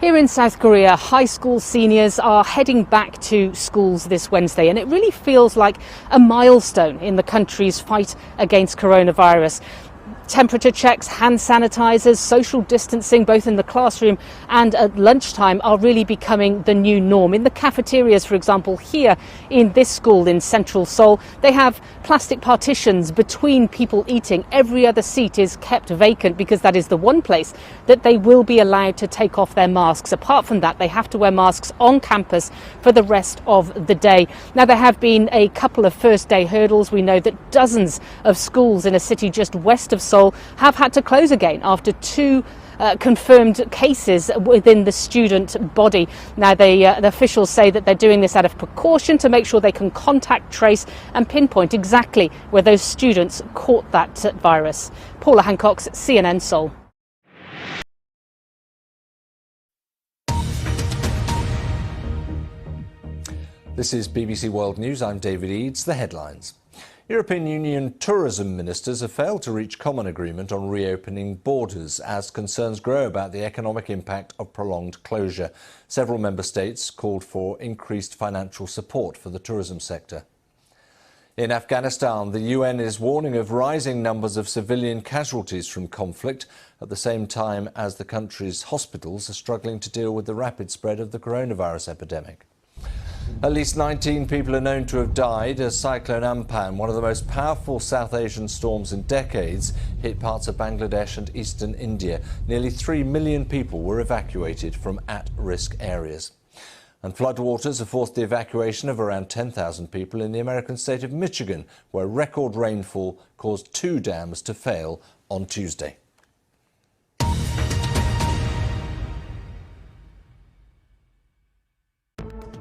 Here in South Korea, high school seniors are heading back to schools this Wednesday, and it really feels like a milestone in the country's fight against coronavirus. Temperature checks, hand sanitizers, social distancing, both in the classroom and at lunchtime, are really becoming the new norm. In the cafeterias, for example, here in this school in central Seoul, they have plastic partitions between people eating. Every other seat is kept vacant because that is the one place that they will be allowed to take off their masks. Apart from that, they have to wear masks on campus for the rest of the day. Now, there have been a couple of first-day hurdles. We know that dozens of schools in a city just west of Seoul have had to close again after two confirmed cases within the student body. Now, the officials say that they're doing this out of precaution to make sure they can contact trace and pinpoint exactly where those students caught that virus. Paula Hancock, CNN Seoul. This is BBC World News. I'm David Eades. The headlines. European Union tourism ministers have failed to reach common agreement on reopening borders as concerns grow about the economic impact of prolonged closure. Several member states called for increased financial support for the tourism sector. In Afghanistan, the UN is warning of rising numbers of civilian casualties from conflict at the same time as the country's hospitals are struggling to deal with the rapid spread of the coronavirus epidemic. At least 19 people are known to have died as Cyclone Amphan, one of the most powerful South Asian storms in decades, hit parts of Bangladesh and eastern India. Nearly 3 million people were evacuated from at-risk areas. And floodwaters have forced the evacuation of around 10,000 people in the American state of Michigan, where record rainfall caused 2 dams to fail on Tuesday.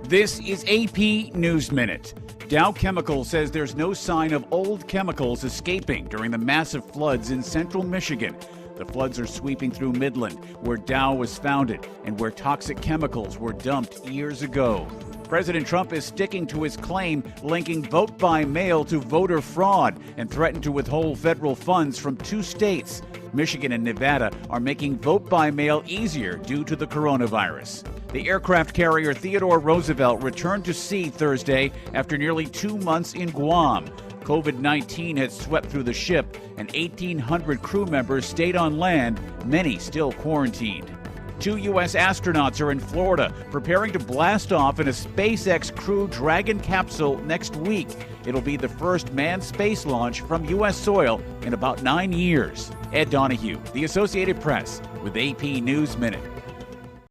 This is AP News Minute. Dow Chemical says there's no sign of old chemicals escaping during the massive floods in central Michigan. The floods are sweeping through Midland, where Dow was founded and where toxic chemicals were dumped years ago. President Trump is sticking to his claim linking vote by mail to voter fraud and threatened to withhold federal funds from 2 states. Michigan and Nevada are making vote by mail easier due to the coronavirus. The aircraft carrier Theodore Roosevelt returned to sea Thursday after nearly 2 months in Guam. COVID-19 had swept through the ship, and 1,800 crew members stayed on land, many still quarantined. 2 U.S. astronauts are in Florida preparing to blast off in a SpaceX Crew Dragon capsule next week. It'll be the first manned space launch from U.S. soil in about 9 years. Ed Donahue, The Associated Press, with AP News Minute.